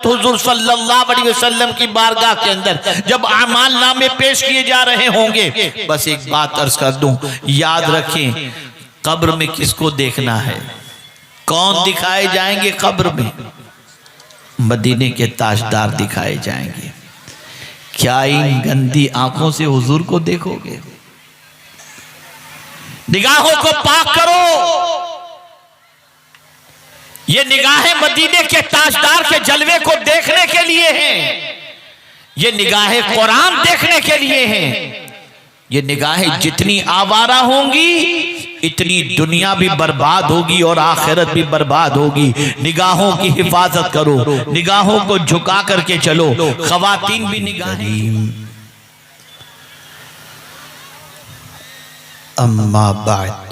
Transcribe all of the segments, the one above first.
हुजूर सल्लल्लाहु अलैहि वसल्लम की बारगाह के अंदर जब आमाल नामे पेश किए जा रहे होंगे, बस एक बात अर्ज कर दूं, याद रखें कब्र में किसको देखना है, कौन दिखाए जाएंगे कब्र में? मदीने के ताजदार दिखाए जाएंगे। क्या इन गंदी आंखों से हुजूर को देखोगे? निगाहों को पाक करो। ये निगाहें मदीने के ताजदार के जलवे को देखने के लिए हैं, ये निगाहें कुरान देखने के लिए हैं। ये निगाहें जितनी आवारा होंगी इतनी दुनिया भी बर्बाद होगी और आखिरत भी बर्बाद होगी। निगाहों की हिफाजत करो, निगाहों को झुका करके चलो। खवातीन भी निगाहें। अम्मा बाद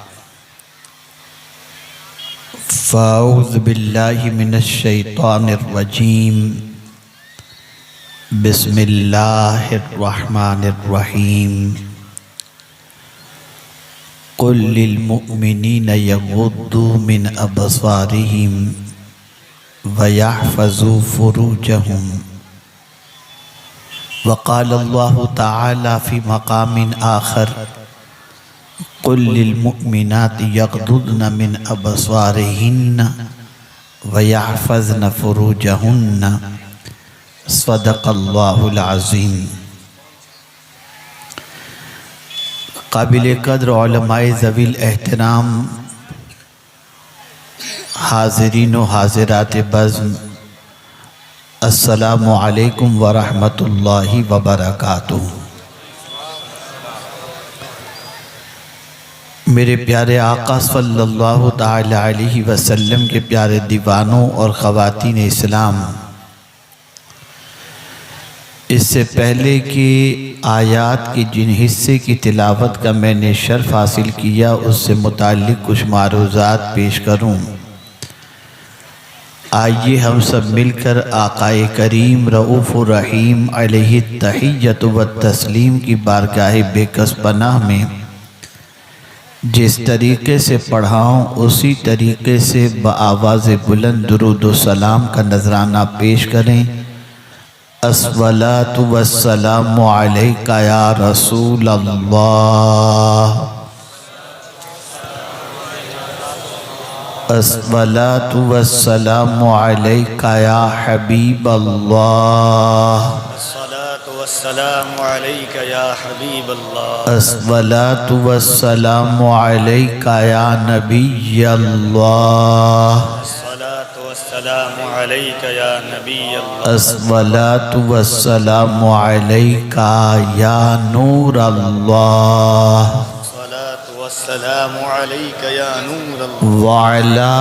फ़ाऊज़ु बिल्लाहि मिनश शैतानिर रजीम। बिस्मिल्लाहिर रहमानिर रहीम। कुल लिल मुअ्मिनीना यग़ुद्दू मिन अबसारिहिम व यहफ़ज़ू फ़ुरूजहुम। व क़ाल अल्लाहु तआला फ़ी मक़ामिन आख़र कुल लिल मुअ्मिनाति यग़ुद्दुन मिन अबसारिहिन्न व यहफ़ज़न फ़ुरूजहुन्न। सदक़ल्लाहुल अज़ीम। काबिल कद्र उलमाए ज़वील एहतराम हाज़रीन व हाज़िरात बज़्म, अस्सलामु अलैकुम व रहमतुल्लाहि व बरकातुहू। मेरे प्यारे आका सल्लल्लाहु ताला अलैहि वसल्लम के प्यारे दीवानों और ख़वातीन इस्लाम, इससे पहले कि आयात के जिन हिस्से की तिलावत का मैंने शर्फ हासिल किया उससे मुताल्लिक़ कुछ मारूज़ात पेश करूं, आइए हम सब मिलकर आक़ाए करीम रऊफ़ुर रहीम अलैहि तहिय्यतु व तस्लीम की बारगाह बेकस पनाह में जिस तरीक़े से पढ़ाऊँ उसी तरीक़े से बआवाज़ बुलंद दुरूद व सलाम का नजराना पेश करें। अस्सलातु वस्सलामु अलैका या रसूल अल्लाह। अस्सलातु वस्सलामु अलैका या हबीब अल्लाह। अस्सलातु वस्सलामु अलैका या हबीब अल्लाह। अस्सलातु वस्सलामु अलैका या नबी अल्लाह। अस्सलातु वस्सलामु अलैका या नबी अल्लाह। अस्सलातु वस्सलामु अलैका या नूर अल्लाह। अस्सलातु वस्सलामु अलैका या नूर अल्लाह। व अला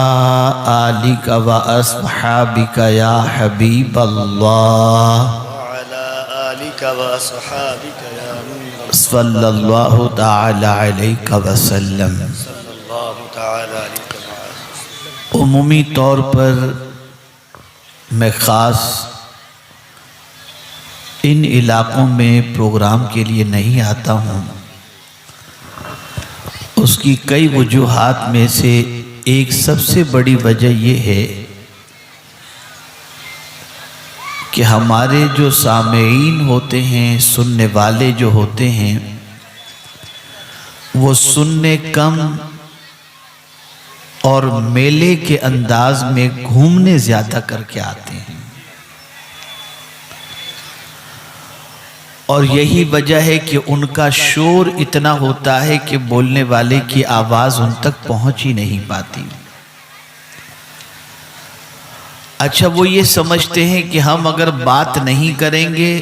आलिका व अस्हाबिका या हबीब अल्लाह। व अला आलिका व अस्हाबिका या नूर अल्लाह। सल्लल्लाहु ताला अलैहि वसल्लम। सल्लल्लाहु ताला अलैहि वसल्लम। उमूमी तौर पर मैं ख़ास इन इलाक़ों में प्रोग्राम के लिए नहीं आता हूँ। उसकी कई वजूहात में से एक सबसे बड़ी वजह यह है कि हमारे जो सामेईन होते हैं, सुनने वाले जो होते हैं, वो सुनने कम और मेले के अंदाज में घूमने ज़्यादा करके आते हैं। और यही वजह है कि उनका शोर इतना होता है कि बोलने वाले की आवाज़ उन तक पहुंच ही नहीं पाती। अच्छा, वो ये समझते हैं कि हम अगर बात नहीं करेंगे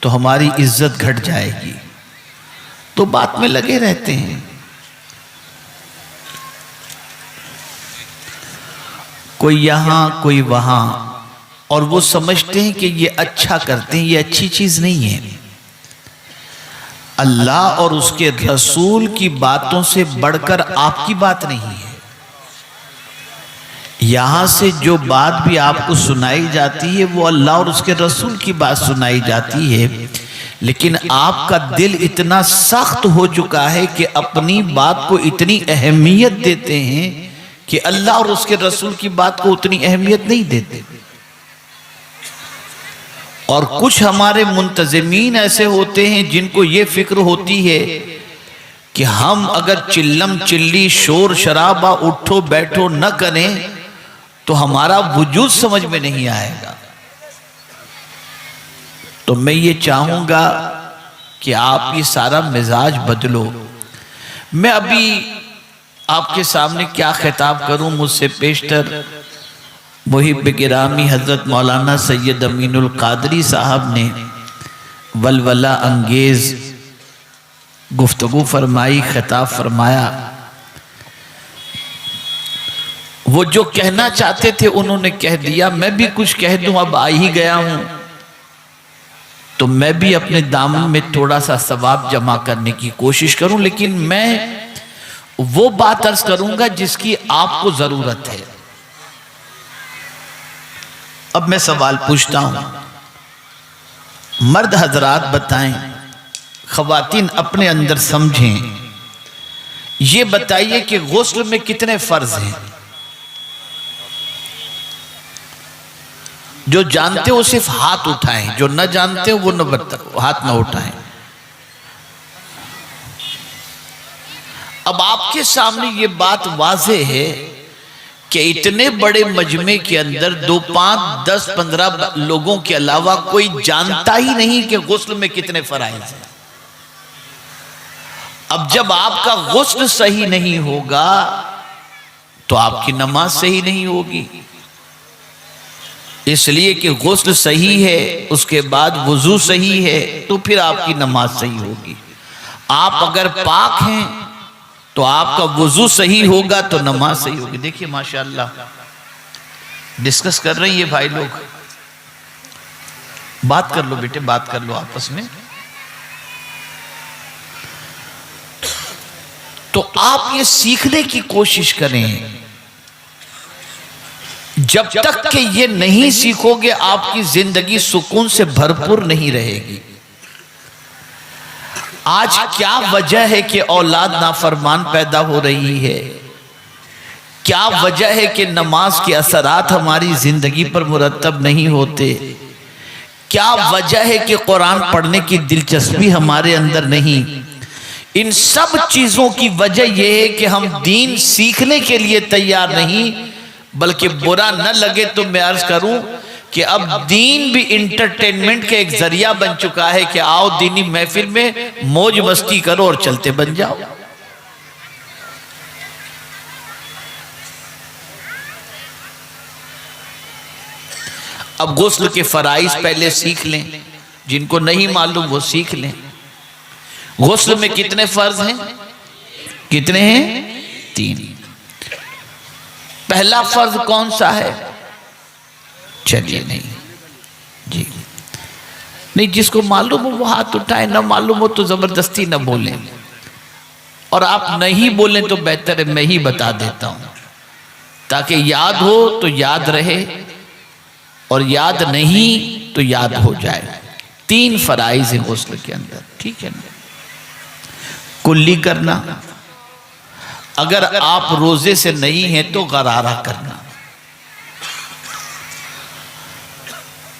तो हमारी इज्जत घट जाएगी, तो बात में लगे रहते हैं। कोई यहाँ कोई वहाँ, और वो समझते हैं कि ये अच्छा करते हैं, ये अच्छी चीज़ नहीं है। अल्लाह और उसके रसूल की बातों से बढ़कर आपकी बात नहीं है। यहाँ से जो बात भी आपको सुनाई जाती है वो अल्लाह और उसके रसूल की बात सुनाई जाती है, लेकिन आपका दिल इतना सख्त हो चुका है कि अपनी बात को इतनी अहमियत देते हैं कि अल्लाह और उसके रसूल की बात को उतनी अहमियत नहीं देते। और कुछ हमारे मुंतज़िमीन ऐसे होते हैं जिनको ये फिक्र होती है कि हम अगर चिल्लम चिल्ली शोर शराबा उठो बैठो न करें तो हमारा वजूद समझ में नहीं आएगा। तो मैं ये चाहूंगा कि आप ये सारा मिजाज बदलो। मैं अभी आपके सामने क्या खिताब करूं, मुझसे पेशतर मुहिब गिरामी हजरत मौलाना सैयद अमीनुल कादरी साहब ने वलवला अंगेज गुफ्तगू फरमाई, खिताब फरमाया। वो जो कहना चाहते थे उन्होंने कह दिया। मैं भी कुछ कह दूं, अब आ ही गया हूं तो मैं भी अपने दामन में थोड़ा सा सवाब जमा करने की कोशिश करूं, लेकिन मैं वो बात अर्ज करूंगा जिसकी आपको जरूरत है। अब मैं सवाल पूछता हूं, मर्द हजरात बताएं, खवातीन अपने अंदर समझें, ये बताइए कि गुस्ल में कितने फर्ज हैं? जो जानते हो सिर्फ हाथ उठाएं, जो न जानते हो वो हाथ न उठाएं। अब आपके सामने ये बात वाज़ेह है कि इतने बड़े मजमे के अंदर 2, 5, 10, 15 लोगों के अलावा कोई जानता ही नहीं कि गुस्ल में कितने फराइज हैं। अब जब आपका गुस्ल सही नहीं होगा तो आपकी नमाज सही नहीं होगी। इसलिए कि गुस्ल सही है, उसके बाद वुजू सही है, तो फिर आपकी नमाज सही होगी। आप अगर पाक हैं तो आपका वुजू सही होगा तो नमाज सही होगी। देखिए माशाअल्लाह डिस्कस कर रही है भाई लोग। बात कर लो बेटे, बात कर लो आपस में। तो आप ये सीखने की कोशिश करें। जब तक कि ये नहीं सीखोगे आपकी जिंदगी सुकून से भरपूर नहीं रहेगी। आज क्या वजह है कि औलाद नाफरमान पैदा हो रही है? क्या वजह है कि नमाज के असरात हमारी जिंदगी पर मुरतब नहीं होते? क्या वजह है कि कुरान पढ़ने की दिलचस्पी हमारे अंदर नहीं? इन सब चीजों की वजह यह है कि हम दीन सीखने के लिए तैयार नहीं, बल्कि बुरा न लगे तो मैं अर्ज करूं कि अब दीन भी इंटरटेनमेंट का एक जरिया बन चुका है कि आओ दीनी महफिल में मौज मस्ती करो और चलते बन जाओ। अब गुस्ल के फराइज पहले सीख लें, जिनको नहीं मालूम वो सीख लें। गुस्ल में कितने फर्ज हैं? कितने हैं? 3। पहला फर्ज कौन सा है? चलिए नहीं जी, नहीं, जिसको मालूम हो वो हाथ उठाए, ना मालूम हो तो जबरदस्ती ना बोलें। और आप नहीं बोलें तो बेहतर है मैं ही बता देता हूं, ताकि याद हो तो याद रहे और याद नहीं तो याद हो जाए। 3 फराइज हैं गुस्ल के अंदर, ठीक है ना? कुल्ली करना, अगर आप रोजे से नहीं हैं तो गरारा करना।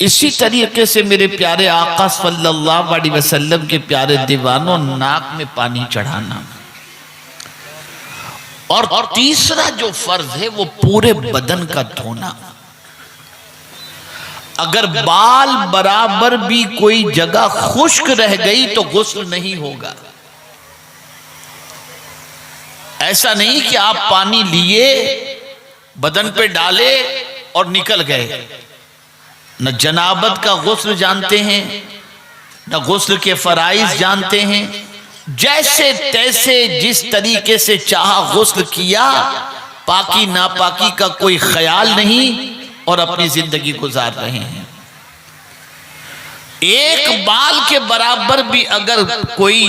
इसी तरीके से मेरे प्यारे आका सल्लल्लाहु अलैहि वसल्लम के प्यारे दीवानों, नाक में पानी चढ़ाना। और तीसरा जो फर्ज है वो पूरे बदन का धोना। अगर बाल बराबर भी कोई जगह खुश्क रह गई तो गुस्ल नहीं होगा। ऐसा नहीं कि आप पानी लिए, बदन पे डाले और निकल गए। न जनाबत का गुस्ल जानते हैं, न गुस्ल के फराइज जानते हैं। जैसे तैसे जिस तरीके से चाहा गुस्ल किया, पाकी नापाकी का कोई ख्याल नहीं और अपनी जिंदगी गुजार रहे हैं। एक बाल के बराबर भी अगर कोई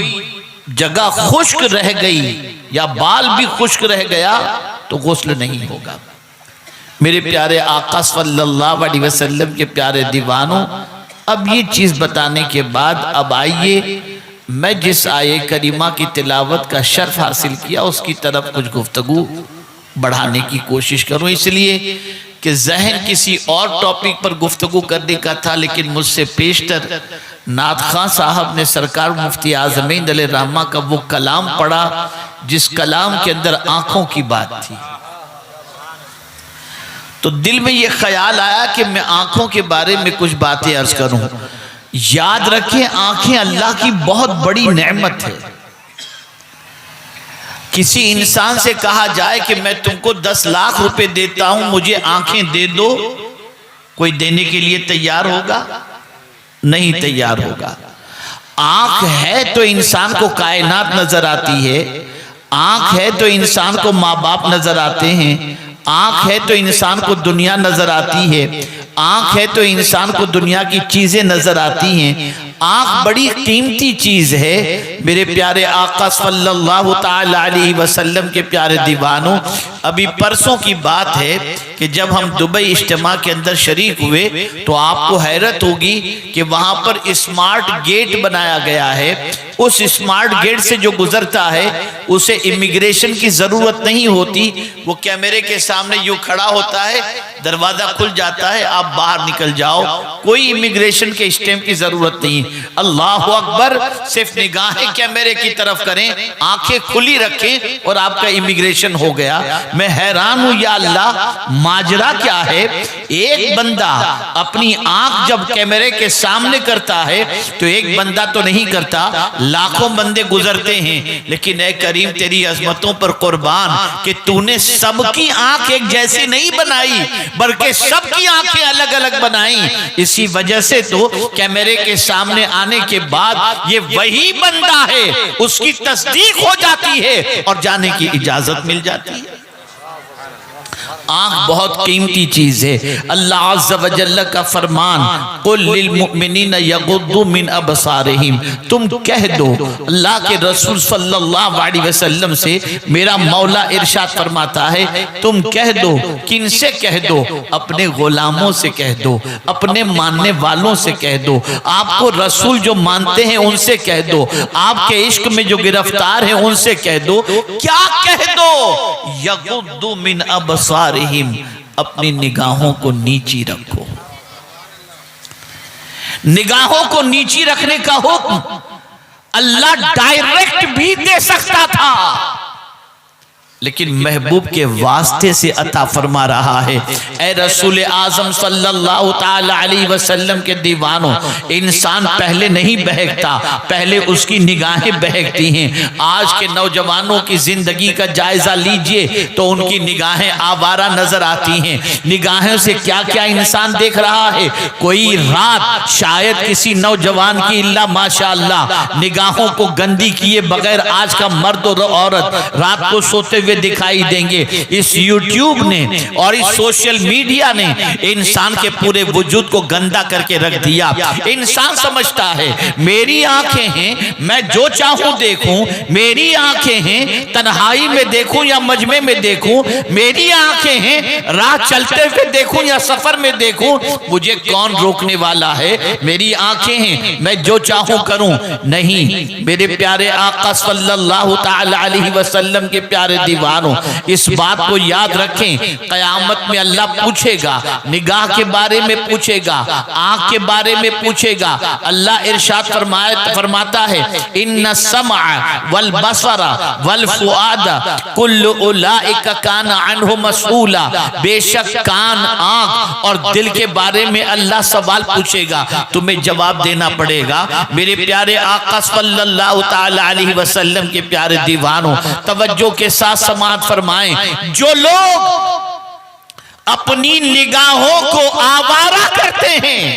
जगह खुश्क रह गई या बाल भी खुश्क रह गया तो गुस्ल नहीं होगा। मेरे प्यारे आका सल्लल्लाहु अलैहि वसल्लम के प्यारे दीवानों, अब ये चीज बताने के बाद अब आइए मैं जिस आये करीमा की तिलावत का शर्फ हासिल किया उसकी तरफ कुछ गुफ्तगू बढ़ाने की कोशिश करूं, इसलिए कि जहन किसी और टॉपिक पर गुफ्तगू करने का था, लेकिन मुझसे पेशतर नाथ खां साहब ने सरकार मुफ्ती आज़मीन रहमा का वो कलाम पढ़ा जिस कलाम के अंदर आंखों की बात थी। तो दिल में ये ख्याल आया कि मैं आंखों के बारे में कुछ बातें अर्ज करूं। याद रखें, आंखें अल्लाह की बहुत बड़ी नेमत है। किसी इंसान से कहा जाए कि मैं तुमको 10 लाख रुपए देता हूं, मुझे आंखें दे दो, कोई देने के लिए तैयार होगा? नहीं तैयार होगा। आंख है तो इंसान को कायनात नजर आती है, आंख है तो इंसान को माँ बाप नजर आते हैं, आंख है तो इंसान को दुनिया नजर आती है, आंख है तो इंसान को दुनिया की चीजें नजर आती हैं। आंख बड़ी कीमती चीज है। मेरे प्यारे आका सल्लल्लाहु ताला अलैहि वसल्लम के प्यारे दीवानों, अभी परसों की बात है कि जब हम दुबई इज्तिमा के अंदर शरीक हुए तो आपको हैरत होगी कि वहां पर स्मार्ट गेट बनाया गया है। उस स्मार्ट गेट से जो गुजरता है उसे इमिग्रेशन की जरूरत नहीं होती, वो कैमरे के सामने यूं खड़ा होता है, दरवाजा खुल जाता है, आप बाहर निकल जाओ, कोई इमिग्रेशन के स्टैंप की जरूरत नहीं। अल्लाह अकबर, सिर्फ निगाहें कैमरे की तरफ करें, आंखें खुली रखें और आपका इमिग्रेशन हो गया। मैं हैरान हूं, या अल्लाह माजरा क्या है। एक बंदा अपनी आंख जब कैमरे के सामने करता है तो एक बंदा तो नहीं करता, लाखों बंदे गुजरते हैं। लेकिन ऐ करीम तेरी अजमतों पर कुर्बान कि तूने सबकी आंख एक जैसी नहीं बनाई, बल्कि सबकी आंखें अलग अलग बनाई। इसी वजह से तो कैमरे के सामने आने के बाद ये वही बंदा है, उसकी तस्दीक हो जाती है और जाने की इजाजत मिल जाती है। आंख बहुत कीमती चीज है। अल्लाह अज़्ज़ व जल्ल का फरमान, कुल लिल मुमिनीन यगुद्दू मिन अबसारिहिम, तुम कह दो, अल्लाह के रसूल सल्लल्लाहु अलैहि वसल्लम से मेरा मौला इरशाद फरमाता है, तुम कह दो, किनसे कह दो? अपने गुलामों से कह दो, अपने मानने वालों से कह दो, आपको रसूल जो मानते हैं उनसे कह दो, आपके इश्क में जो गिरफ्तार है उनसे कह दो। क्या कह दो? यगुद्दू मिन अबसारिहिम, अपनी निगाहों को नीची रखो। निगाहों को नीची रखने का हुक्म अल्लाह डायरेक्ट भी दे सकता था, लेकिन महबूब के वास्ते से अता फरमा रहा है। ए रसूल आजम सल्लल्लाहु ताला अलैहि वसल्लम के दीवानों, इंसान पहले नहीं बहकता, पहले उसकी निगाहें बहकती हैं। आज के नौजवानों की जिंदगी का जायजा लीजिए तो उनकी निगाहें आवारा नजर आती हैं। निगाहों से क्या क्या इंसान देख रहा है। कोई रात शायद किसी नौजवान की इल्ला माशाअल्लाह निगाहों को गंदी किए बगैर आज का मर्द और औरत रात को सोते दिखाई देंगे। इस यूट्यूब ने और इस सोशल मीडिया ने इंसान के पूरे वजूद को गंदा करके रख दिया। इंसान समझता है मेरी आंखें हैं, मैं जो चाहूं देखूं, मेरी आंखें हैं, तन्हाई में देखूं या मजमे में देखूं, मेरी आंखें हैं, राह चलते हुए देखूं या सफर में देखूं, मुझे कौन रोकने वाला है। मेरी आंखें हैं, मैं जो चाहूं करूं। नहीं, मेरे प्यारे आका सल्लल्लाहु ताला अलैहि वसल्लम के प्यारे दीवानों, इस बात को याद रखें, कयामत में अल्लाह पूछेगा, निगाह के बारे में पूछेगा, आंख के बारे में पूछेगा। अल्लाह इरशाद फरमाता है, इन्ना समा वल बसरा वल फुआदा कुल्लु उलाइका काना अन्हु मसऊला, बेशक कान, आंख और दिल के बारे में अल्लाह सवाल पूछेगा, तुम्हें जवाब देना पड़ेगा। मेरे प्यारे आका सल्लल्लाहु ताला अलैहि वसल्लम के प्यारे दीवानों, तवज्जो के साथ समाअत फरमाएं। जो लोग अपनी निगाहों को आवारा करते हैं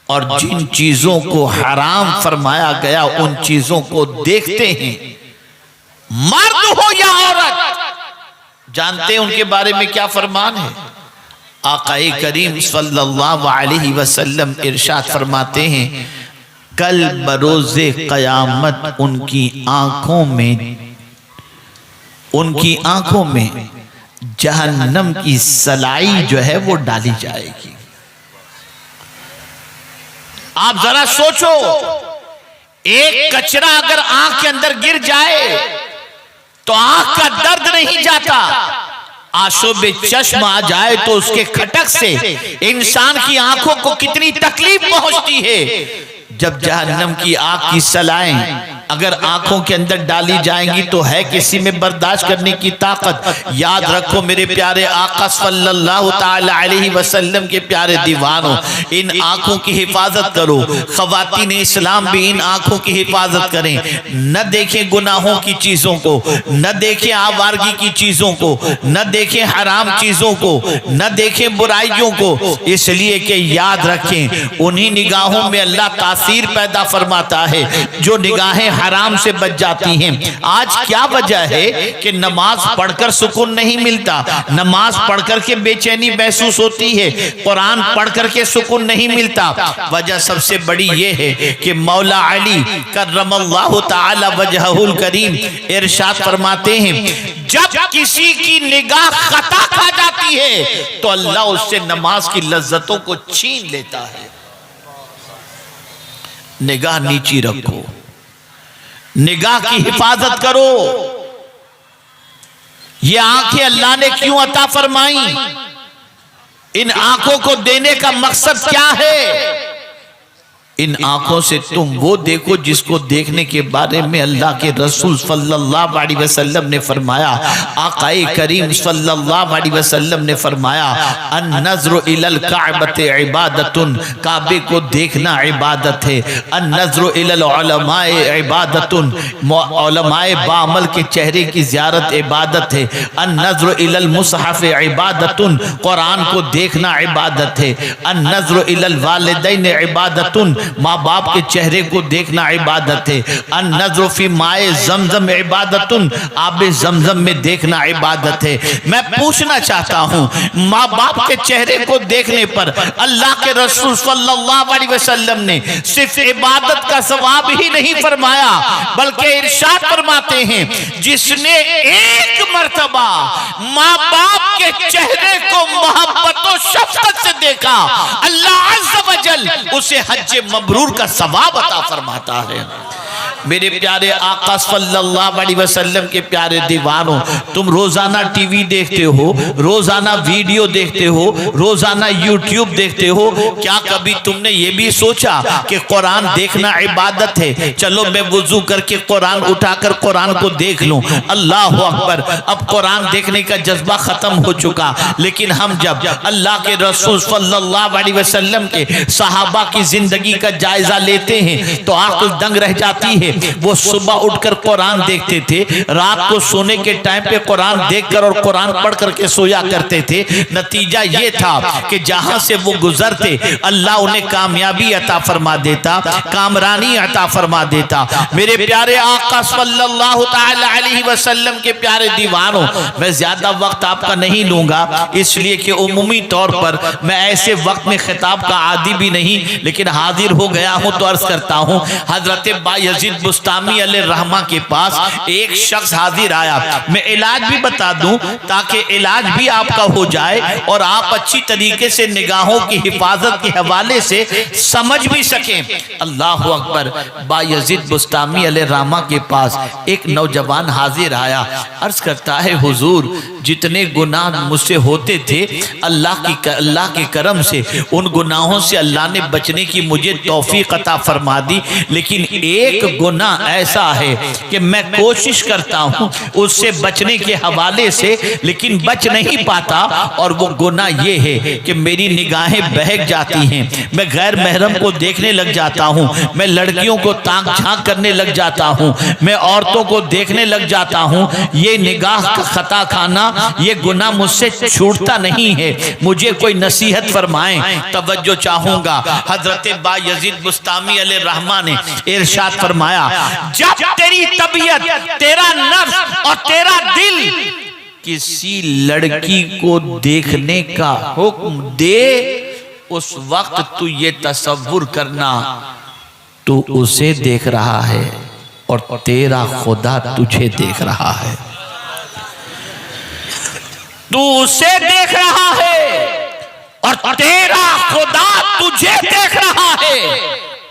और जिन चीजों को हराम फरमाया गया उन चीजों को देखते हैं, मर्द हो या औरत, जानते हैं उनके बारे में क्या फरमान है। आकाए करीम सल्लल्लाहु अलैहि वसल्लम इरशाद फरमाते हैं, कल बरोज़े क़यामत उनकी आंखों में जहन्नम की सलाई जो है वो डाली जाएगी। आप जरा सोचो, एक कचरा अगर आंख के अंदर गिर जाए तो आंख का दर्द नहीं जाता, आशोबे चश्म आ जाए तो उसके खटक से इंसान की आंखों को कितनी तकलीफ पहुंचती है। जब जहन्नम की आग की सलाएं अगर आंखों के अंदर डाली जाएंगी तो है किसी में बर्दाश्त करने की ताकत। याद रखो मेरे प्यारे आका सल्लल्लाहु ताला अलैहि वसल्लम के प्यारे दीवानों, इन आंखों की हिफाजत करो। खवातीन इस्लाम भी इन आंखों की हिफाजत करें, न देखें गुनाहों की चीजों को, न देखें आवारगी की चीजों को, न देखें हराम चीजों को, न देखें बुराइयों को, इसलिए कि याद रखें उन्हीं निगाहों में अल्लाह तासीर पैदा फरमाता है जो निगाहें हराम से बच जाती हैं। आज क्या वजह है कि नमाज पढ़कर सुकून नहीं मिलता, नमाज पढ़कर के बेचैनी महसूस होती है, कुरान पढ़कर के सुकून नहीं मिलता। वजह सबसे बड़ी ये है कि मौला अली कर्रमल्लाहु ताला वजहुल करीम इरशाद फरमाते हैं जब किसी की निगाह खता खा जाती है तो अल्लाह उससे नमाज की लज्जतों को छीन लेता है। निगाह नीची रखो, निगाह की हिफाजत करो। ये आंखें अल्लाह ने क्यों अता फरमाई? इन आंखों को देने का मकसद क्या है? इन आंखों से तुम वो देखो जिसको देखने के बारे में अल्लाह के रसूल सल्लल्लाहु अलैहि वसल्लम ने फरमाया, आकाए करीम सल्लल्लाहु अलैहि वसल्लम ने फरमाया, अन नज़्रु इलल काबते इबादतुन, काबे को देखना इबादत है। अन नज़्रु इलल उलमाए इबादतुन, उलमाए बामल के चेहरे की ज़ियारत इबादत है। अन नज़्रु इलल मुसहफ़ इबादतुन, कुरान को देखना इबादत है। अन नज़्रु इलल वालिदैन इबादतुन, माँ बाप के चेहरे को देखना इबादत है। अन नज़्र फी माए जमजम इबादतुन, आबे जमजम में देखना इबादत है। मैं पूछना चाहता हूँ, माँ बाप के चेहरे को देखने पर अल्लाह के रसूल सल्लल्लाहु अलैहि वसल्लम ने सिर्फ इबादत का सवाब ही नहीं फरमाया बल्कि इरशाद फरमाते हैं जिसने एक मर्तबा माँ बाप के चेहरे को मोहब्बत और शफ़क़त से देखा, अल्लाह अज़्ज़ व जल उसे हज मबरूर का सवाब अता फरमाता है। मेरे प्यारे आका सल्लल्लाहु अलैहि वसल्लम के प्यारे दीवानों, तुम रोजाना टीवी देखते हो, रोजाना वीडियो देखते हो, रोजाना यूट्यूब देखते हो, क्या कभी तुमने ये भी सोचा कि कुरान देखना इबादत है? चलो मैं वुजू करके कुरान उठाकर कुरान को देख लूं, अल्लाह अकबर। अब कुरान देखने का जज्बा खत्म हो चुका, लेकिन हम जब अल्लाह के रसूल सल्लल्लाहु अलैहि वसल्लम के सहाबा की जिंदगी का जायजा लेते हैं तो आंख दंग रह जाती है। वो सुबह उठकर कुरान देखते थे, रात को सोने के टाइम पे कुरान देखकर और कुरान पढ़ करके सोया करते थे। नतीजा ये था कि जहां से वो गुजरते अल्लाह उन्हें कामयाबी अता फरमा देता, कामरानी अता फरमा देता। मेरे प्यारे आका सल्लल्लाहु ताला अलैहि वसल्लम के प्यारे दीवानों, मैं ज्यादा वक्त आपका नहीं लूंगा इसलिए कि उमूमी तौर पर मैं ऐसे वक्त में खिताब का आदी भी नहीं, लेकिन हाजिर हो गया हूं तो अर्ज करता हूं। हजरत बायजीद बुस्तामी अलैहिर्रहमा के पास एक शख्स हाजिर आया। मैं इलाज भी बता दूं ताकि इलाज भी आपका हो जाए और आप अच्छी तरीके से निगाहों की हिफाजत के हवाले से समझ भी सकें। अल्लाह अकबर। बायजीद बुस्तामी अलैहिर्रहमा के पास एक नौजवान हाजिर आया, अर्ज करता है हुजूर जितने गुनाह मुझसे होते थे अल्लाह के करम से उन गुनाहों से अल्लाह ने बचने की मुझे तौफीक अता फरमा दी, लेकिन एक गुनाह ऐसा है कि मैं कोशिश करता हूं उससे बचने के हवाले से लेकिन बच नहीं पाता, और वो गुनाह ये है कि मेरी निगाहें बहक जाती हैं, मैं गैर महरम को देखने लग जाता हूं, मैं लड़कियों को ताक झांक करने लग जाता हूं, मैं औरतों को देखने लग जाता हूं। ये निगाह का खता खाना, ये गुनाह मुझसे छूटता नहीं है, मुझे कोई नसीहत फरमाएं। तवज्जो चाहूंगा, हजरत बायजीद बुस्तामी अलैहिर्रहमा ने इरशाद फरमाया, जब तेरी तबीयत, तेरा नफ्स और तेरा दिल किसी लड़की को देखने का हुक्म दे, उस वक्त तू ये तसव्वुर करना तू उसे देख रहा है और तेरा खुदा तुझे देख रहा है। तू उसे देख रहा है और तेरा खुदा तुझे देख रहा है।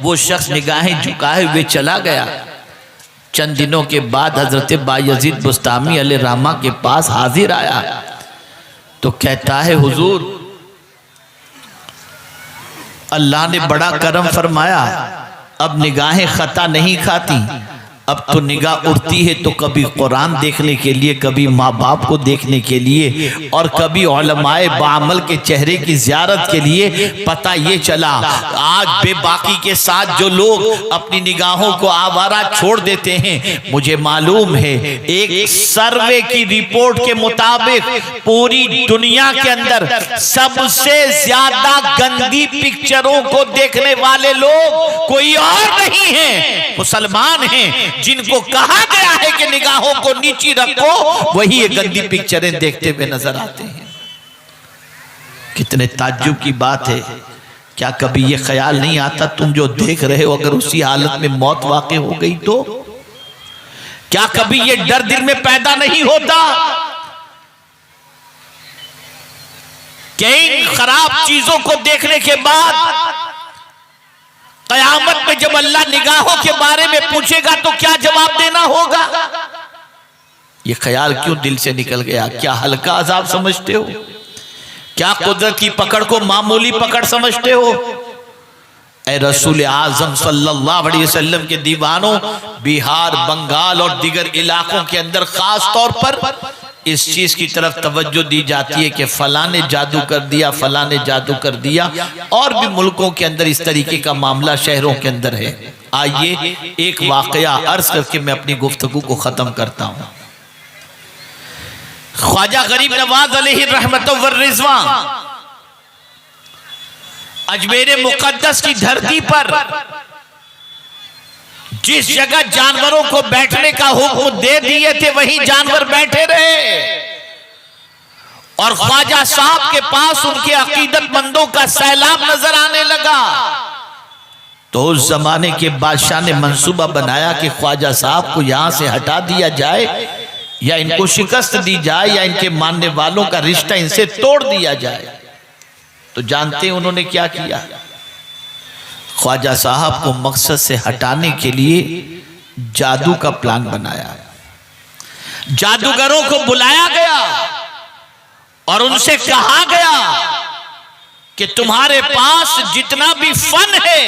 वो शख्स निगाहें झुकाए हुए चला गया। चंद दिनों के बाद हजरत बायजीद बुस्तामी अलैहिर्रहमा के पास हाजिर आया। तो कहता है हुजूर अल्लाह ने बड़ा करम फरमाया, अब निगाहें खता नहीं खाती, अब तो निगाह उड़ती है तो कभी कुरान देखने के लिए, कभी माँ बाप को देखने के लिए, और कभी उलमाए बामल के चेहरे की ज़ियारत के लिए। पता ये चला आज बेबाकी के साथ जो लोग अपनी निगाहों को आवारा छोड़ देते हैं, मुझे मालूम है एक सर्वे की रिपोर्ट के मुताबिक पूरी दुनिया के अंदर सबसे ज्यादा गंदी पिक्चरों को देखने वाले लोग कोई और नहीं है, मुसलमान हैं, जिनको कहा गया है कि निगाहों को नीची रखो, वही ये गंदी पिक्चरें देखते हुए नजर आते हैं। कितने ताज्जुब की बात है। क्या कभी ये ख्याल नहीं आता तुम जो देख रहे हो अगर उसी हालत में मौत वाक़ई हो गई तो? क्या कभी ये डर दिल में पैदा नहीं होता कि इन खराब चीजों को देखने के बाद क़यामत में जब अल्लाह निगाहों के बारे में पूछेगा तो क्या जवाब देना होगा? ये ख्याल क्यों दिल से निकल गया? क्या हल्का अजाब समझते हो? क्या कुदरत की पकड़ को मामूली पकड़ समझते हो? ऐ रसूल आज़म सल्लल्लाहु अलैहि वसल्लम के दीवानों, बिहार, बंगाल और दीगर इलाकों के अंदर खास तौर पर इस चीज की तरफ तवज्जो दी जाती है कि फलां ने जादू कर दिया, फलां ने जादू कर दिया, और भी मुल्कों के अंदर इस तरीके का मामला शहरों के अंदर है। आइए एक वाकया अर्ज करके मैं अपनी गुफ्तगू को खत्म करता हूं। ख्वाजा गरीब नवाज अलैहि रहमत व रिज़वान अजमेर मुकद्दस की धरती पर जिस जगह जानवरों को बैठने का हुक्म दे दिए थे वहीं जानवर बैठे रहे, और ख्वाजा साहब के पास उनके अकीदतमंदों का सैलाब नजर आने लगा। तो उस जमाने के बादशाह ने मंसूबा बनाया कि ख्वाजा साहब को यहां से हटा दिया जाए, या इनको शिकस्त दी जाए, या इनके मानने वालों का रिश्ता इनसे तोड़ दिया जाए। तो जानते हैं उन्होंने क्या किया? ख्वाजा साहब को मकसद से हटाने के लिए जादू का प्लान बनाया। जादूगरों को बुलाया गया और उनसे कहा गया कि तुम्हारे पास जितना भी फन है,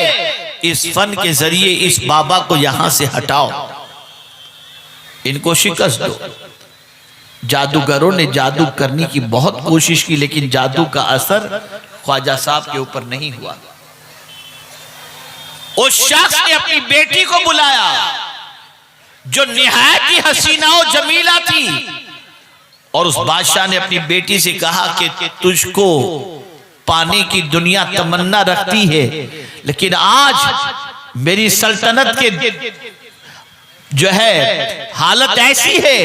इस फन के जरिए इस बाबा को यहां से हटाओ, इनको शिकस्त दो। जादूगरों ने जादू करने की बहुत कोशिश की, लेकिन जादू का असर ख्वाजा साहब के ऊपर नहीं हुआ। उस शख्स ने अपनी बेटी को बुलाया जो निहायत ही हसीना और जमीला थी, और उस बादशाह ने अपनी बेटी से कहा कि तुझको पाने की दुनिया तमन्ना रखती है, लेकिन आज मेरी सल्तनत के जो है हालत ऐसी है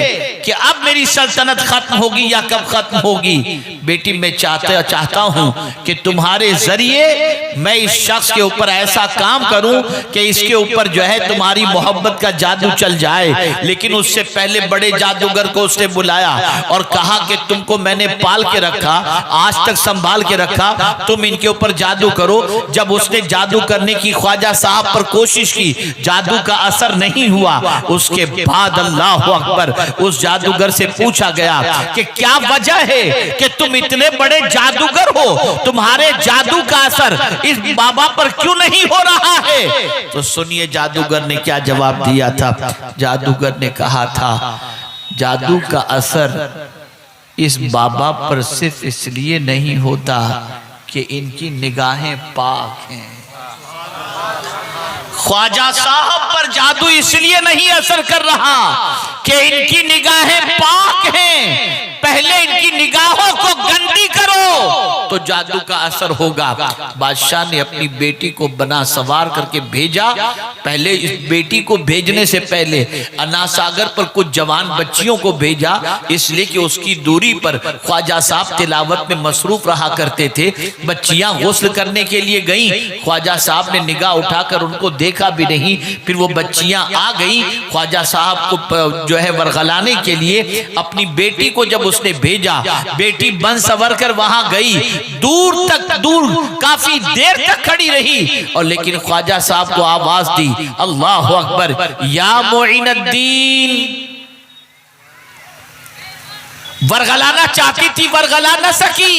कि अब मेरी सल्तनत खत्म होगी या कब खत्म होगी। बेटी मैं चाहता हूं कि तुम्हारे जरिए मैं इस शख्स के ऊपर ऐसा काम करूं कि इसके ऊपर जो है तुम्हारी मोहब्बत का जादू चल जाए। लेकिन उससे पहले बड़े जादूगर को उसने बुलाया और कहा कि तुमको मैंने पाल के रखा, आज तक संभाल के रखा, तुम इनके ऊपर जादू करो। जब उसने जादू करने की ख्वाजा साहब पर कोशिश की, जादू का असर नहीं हुआ। उसके बाद अल्लाह अकबर, उस जादूगर से पूछा गया कि क्या वजह है कि तुम इतने बड़े जादूगर हो, तुम्हारे जादू का असर इस बाबा पर क्यों नहीं हो रहा है? तो सुनिए जादूगर ने क्या जवाब दिया था। जादूगर ने कहा था, जादू का असर इस बाबा पर सिर्फ इसलिए नहीं होता कि इनकी निगाहें पाक हैं। ख्वाजा साहब पर जादू इसलिए नहीं असर कर रहा कि इनकी निगाहें पाक हैं, पहले इनकी निगाहों को गंदी करो तो जादू का असर होगा। बादशाह ने अपनी बेटी को बना सवार करके भेजा। पहले इस बेटी को भेजने से पहले अनासागर पर कुछ जवान बच्चियों को भेजा, इसलिए कि उसकी दूरी पर ख्वाजा साहब तिलावत में मसरूफ रहा करते थे। बच्चियां गुस्ल करने के लिए गईं, ख्वाजा साहब ने निगाह उठाकर उनको देखा भी नहीं। फिर वो बच्चियां आ गईं, ख्वाजा साहब को जो है वरगलाने के लिए अपनी बेटी को जब उसने भेजा, बेटी बन सवर कर वहां गई, दूर काफी देर तक खड़ी रही, और लेकिन ख्वाजा साहब को आवाज दी, अल्लाह अकबर, या मोइनुद्दीन, वरगलाना चाहती थी, वरगला न सकी,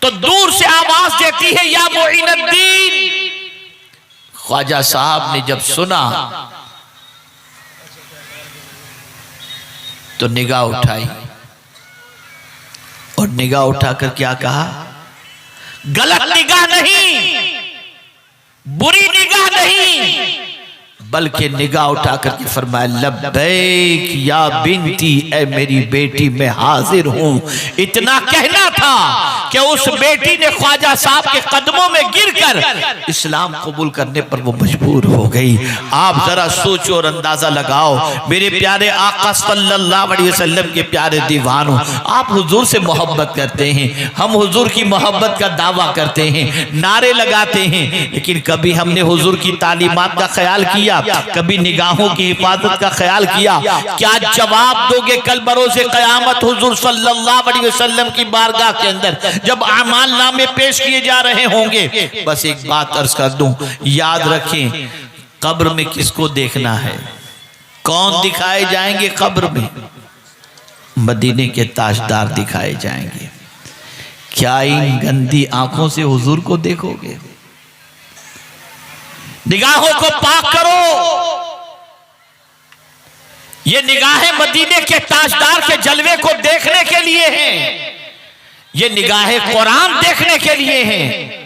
तो दूर से आवाज देती है या मोइनुद्दीन। ख्वाजा साहब ने जब सुना तो निगाह उठाई और निगाह उठाकर क्या कहा? गलत निगाह नहीं, बुरी निगाह नहीं, बल्कि निगाह उठाकर के फरमाया लब्बैक या बिनती, ए मेरी बेटी मैं हाजिर हूं। इतना कहना था कि उस बेटी ने ख्वाजा साहब के कदमों में गिरकर इस्लाम कबूल करने पर वो मजबूर हो गई। आप जरा सोचो और अंदाजा लगाओ मेरे प्यारे आका सल्लल्लाहु अलैहि वसल्लम के प्यारे दीवानों, आप हुजूर से मोहब्बत करते हैं, हम हुजूर की मोहब्बत का दावा करते हैं, नारे लगाते हैं, लेकिन कभी हमने हुजूर की तालीमात का ख्याल किया? कभी निगाहों की हिफाजत का ख्याल किया? क्या जवाब दोगे कल बरोज़े क़यामत हुजूर सल्लल्लाहु अलैहि वसल्लम की बारगाह के अंदर जब आमाल नामे पेश किए जा रहे होंगे? बस एक बात अर्ज कर दूं, याद रखें, कब्र में किसको देखना है? कौन दिखाए जाएंगे कब्र में? मदीने के ताजदार दिखाए जाएंगे। क्या इन गंदी आंखों से हुजूर को देखोगे? निगाहों को पाक करो। ये निगाहें मदीने के ताजदार के जलवे को देखने के लिए हैं, ये निगाहें कुरान देखने के लिए हैं।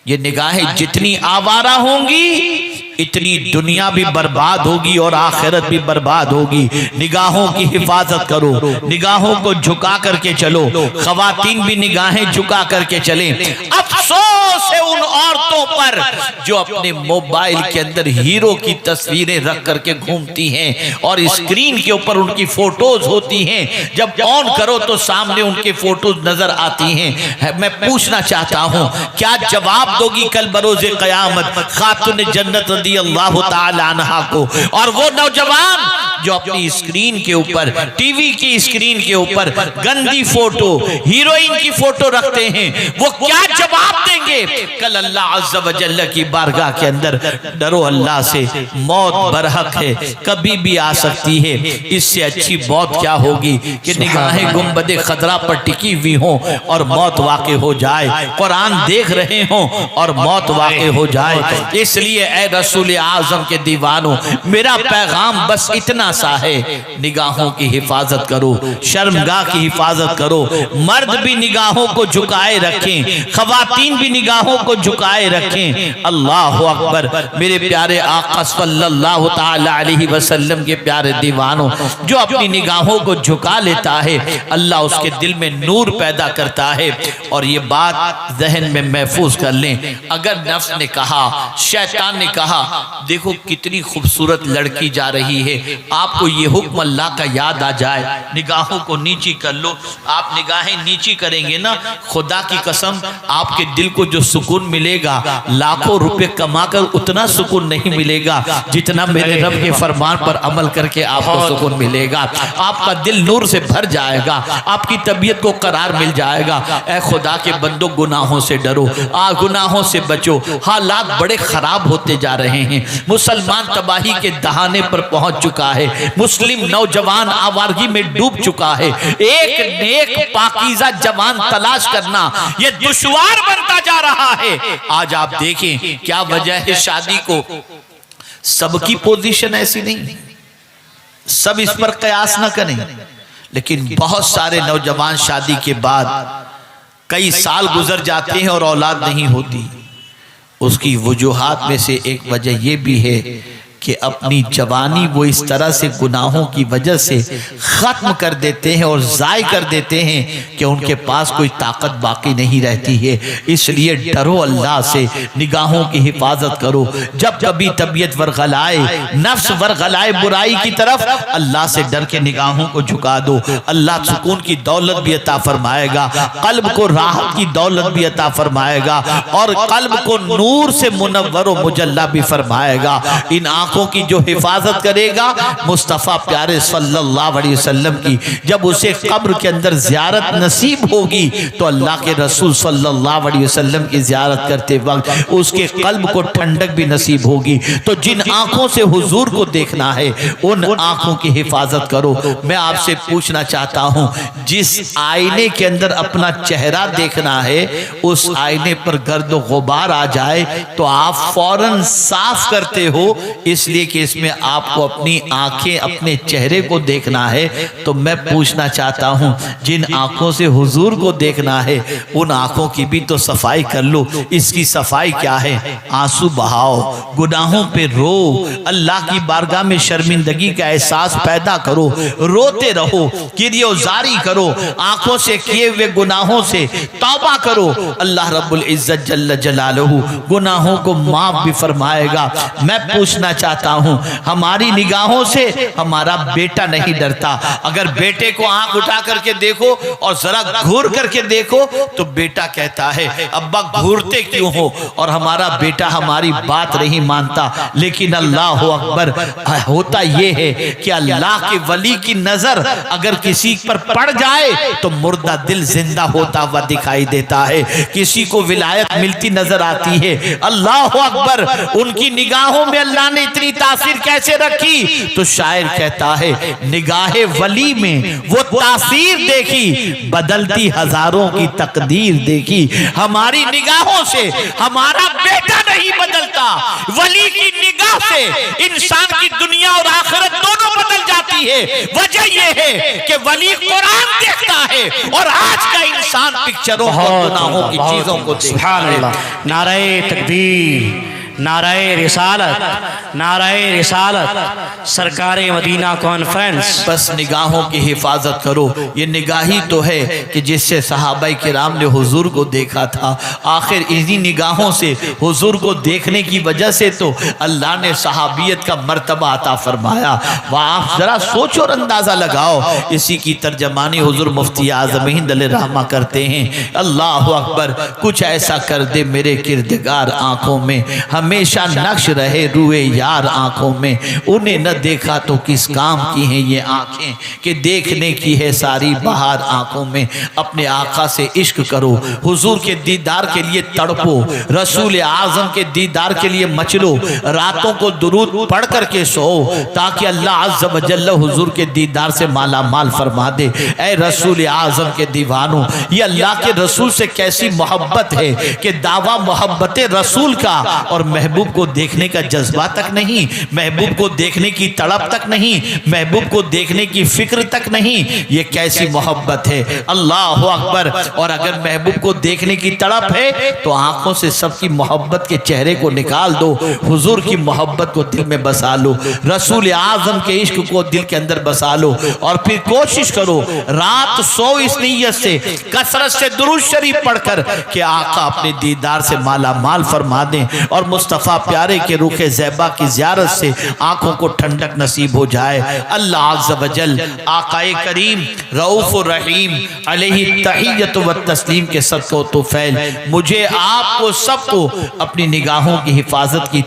ये निगाहें जितनी आवारा होंगी इतनी दुनिया भी बर्बाद होगी और आखिरत भी बर्बाद होगी। निगाहों की हिफाजत करो, निगाहों को झुका करके चलो, खवातीन भी निगाहें झुका करके चलें। अफसोस है उन औरतों पर जो अपने मोबाइल के अंदर हीरो की तस्वीरें रख करके घूमती हैं और स्क्रीन के ऊपर उनकी फोटोज होती हैं। जब ऑन करो तो सामने उनके फोटोज नजर आती हैं। मैं पूछना चाहता हूं, क्या जवाब दोगी कल बरोज़े क़यामत खातून जन्नत रज़ियल्लाहु ताला अन्हा को? और वो नौजवान जो अपनी स्क्रीन के ऊपर, टीवी की स्क्रीन के ऊपर गंदी फोटो, हीरोइन की फोटो रखते हैं, वो क्या जवाब देंगे कल अल्लाह अज़्ज़ा व जल्ल की बारगाह के अंदर? डरो अल्लाह से, मौत बरहक है, कभी भी आ सकती है। इससे अच्छी मौत क्या होगी कि निगाहें गुंबदे खतरा पर टिकी हुई हों और मौत वाक़ हो जाए, कुरान देख रहे हों और मौत वाक़ हो जाए। इसलिए ए रसूल आज़म के दीवानों, मेरा पैगाम बस इतना सा है, निगाहों की हिफाजत करो, शर्मगाह की हिफाजत करो। मर्द भी निगाहों को झुकाए रखें, खवातीन भी निगाहों को झुकाए रखें। अल्लाह अकबर। मेरे प्यारे आका सल्लल्लाहु ताला अलैहि वसल्लम के प्यारे दीवानों, जो अपनी निगाहों को झुका लेता है अल्लाह उसके दिल में नूर पैदा करता है। और ये बात जहन में महफूज कर लें, अगर नफ्स ने कहा, शैतान ने कहा, देखो कितनी खूबसूरत लड़की जा रही है, आपको ये हुक्म अल्लाह का याद आ जाए, निगाहों को नीची कर लो। आप निगाहें नीची करेंगे ना, खुदा की कसम आपके दिल को जो सुकून मिलेगा, लाखों रुपए कमाकर उतना सुकून नहीं मिलेगा जितना मेरे रब के फरमान पर अमल करके आपको सुकून मिलेगा। आपका दिल नूर से भर जाएगा, आपकी तबीयत को करार मिल जाएगा। ऐ खुदा के बंदो, गुनाहों से डरो, गुनाहों से बचो। हालात बड़े खराब होते जा रहे हैं, मुसलमान तबाही के दहाने पर पहुंच चुका है, मुस्लिम नौजवान आवारगी में डूब चुका है। एक नेक पाकीज़ा जवान तलाश करना यह दुश्वार बनता जा रहा है। आज आप देखें क्या वजह है शादी को। सबकी पोजीशन ऐसी नहीं, सब इस पर कयास न करें, लेकिन बहुत सारे नौजवान शादी के बाद कई साल गुजर जाते हैं और औलाद नहीं होती। उसकी वजूहात में से एक वजह यह भी है कि अपनी जवानी वो इस तरह से गुनाहों की वजह से ख़त्म कर देते हैं और ज़ाय कर देते हैं कि उनके पास कोई ताकत बाकी नहीं रहती है। इसलिए डरो अल्लाह से, निगाहों की हिफाजत करो। जब कभी तबीयत वर्गलाए, नफ्स वर्गलाए बुराई की तरफ, अल्लाह से डर के निगाहों को झुका दो। अल्लाह सुकून की दौलत भी अता फरमाएगा, कल्ब को राहत की दौलत भी अता फरमाएगा और कल्ब को नूर से मुनव्वर व मुजल्ला भी फरमाएगा। इन आंखों की जो हिफाजत करेगा मुस्तफ़ा प्यारे सल्लल्लाहु अलैहि वसल्लम की, जब उसे कब्र के अंदर ज़ियारत नसीब होगी तो अल्लाह के रसूल सल्लल्लाहु अलैहि वसल्लम की ज़ियारत करते वक्त उसके कल्ब को ठंडक भी नसीब होगी। तो जिन आंखों से हुजूर को देखना है उन आंखों की हिफाजत करो। मैं आपसे पूछना चाहता हूं, जिस आईने के अंदर अपना चेहरा देखना है उस आईने पर गर्द गुबार आ जाए तो आप फौरन साफ करते हो, इसलिए कि इसमें आपको अपनी आंखें अपने चेहरे को देखना है। तो मैं पूछना चाहता हूं, जिन आंखों से हुजूर को देखना है उन आंखों की भी तो सफाई कर लो। इसकी सफाई क्या है? आंसू बहाओ, गुनाहों पे रो, अल्लाह की बारगाह में शर्मिंदगी का एहसास पैदा करो, रोते रहो, किरियोजारी करो, आंखों से किए हुए गुनाहों से तौबा करो। अल्लाह रब्बुल इज्जत जल्ल जलालहू गुनाहों को माफ भी फरमाएगा। मैं पूछना चाहता हूं, हमारी निगाहों से हमारा बेटा नहीं डरता। अगर बेटे को आंख उठा करके देखो और जरा घूर करके देखो तो बेटा कहता है अब्बा घूरते क्यों हो, और हमारा बेटा हमारी बात नहीं मानता। लेकिन अल्लाह अकबर, होता यह है कि अल्लाह के वली की नजर अगर किसी पर पड़ जाए तो मुर्दा दिल जिंदा होता हुआ दिखाई देता है, किसी को विलायत मिलती नजर आती है। अल्लाह अकबर, उनकी निगाहों में अल्लाह ने इतनी तासीर कैसे रखी? तो शायर कहता है निगाहे वली में वो तासीर देखी, बदलती हजारों की तकदीर देखी। हमारी निगाहों से हमारा बेटा नहीं बदलता, वली की निगाह से इंसान की दुनिया और आखिरत दोनों बदल जाती है। वजह यह है कि वली कुरान देखता है और आज का इंसान पिक्चरों और गुनाहों की चीजों को देखता है। नारे तकबीर, नाराए रिसालत, नाराए रिसालत, सरकारे मदीना कॉन्फ्रेंस। बस निगाहों की हिफाजत करो। ये निगाही तो है कि जिससे सहाबाई किराम ने हुजूर को देखा था। आखिर इन्हीं निगाहों से हुजूर को देखने की वजह से तो अल्लाह ने सहाबियत का मर्तबा अता फरमाया। वह आप जरा सोच और अंदाजा लगाओ। इसी की तर्जमानी हुजूर मुफ्ती आज़म हिंद रहमा करते हैं, अल्लाह अकबर, कुछ ऐसा कर दे मेरे किरदगार आंखों में, हमेशा नक्श रहे रुए यार आंखों में। उन्हें न देखा तो किस काम की हैं ये आंखें कि देखने की है सारी बहार आंखों में। अपने आका से इश्क करो, हुजूर के दीदार के लिए तड़पो, रसूल आजम के दीदार के लिए मचलो, रातों को दुरूद पढ़ करके सो ताकि अल्लाह अज़्ज़ व जल्ल हुजूर के दीदार से माला माल फरमा दे। ऐ रसूल आजम के दीवानों, ये अल्लाह के रसूल से कैसी मोहब्बत है कि दावा मोहब्बत रसूल का और महबूब को देखने का जज्बा तक नहीं, महबूब को देखने की तड़प तक नहीं, महबूब को देखने की फिक्र तक नहीं। ये कैसी मोहब्बत है, अल्लाह अकबर। और अगर महबूब को देखने की तड़प है तो आंखों से सबकी मोहब्बत के चेहरे को निकाल दो, हुजूर की मोहब्बत को दिल में बसा लो, रसूल आजम के इश्क को दिल के अंदर बसा लो। और फिर कोशिश करो रात सो इस नीयत से, कसरत से दुरूद शरीफ पढ़कर कि आका अपने दीदार से माला माल फरमा दें और मुस्तफ़ा प्यारे के रुखे ज़ैबा की ज़ियारत से आंखों को ठंडक नसीब हो जाए। अल्लाह अज़्ज़ व जल आकाए करीम रऊफ़ रहीम अलैहि तहिय्यत व तस्लीम के सदक़े तो फैल मुझे आपको सबको अपनी निगाहों की हिफाजत की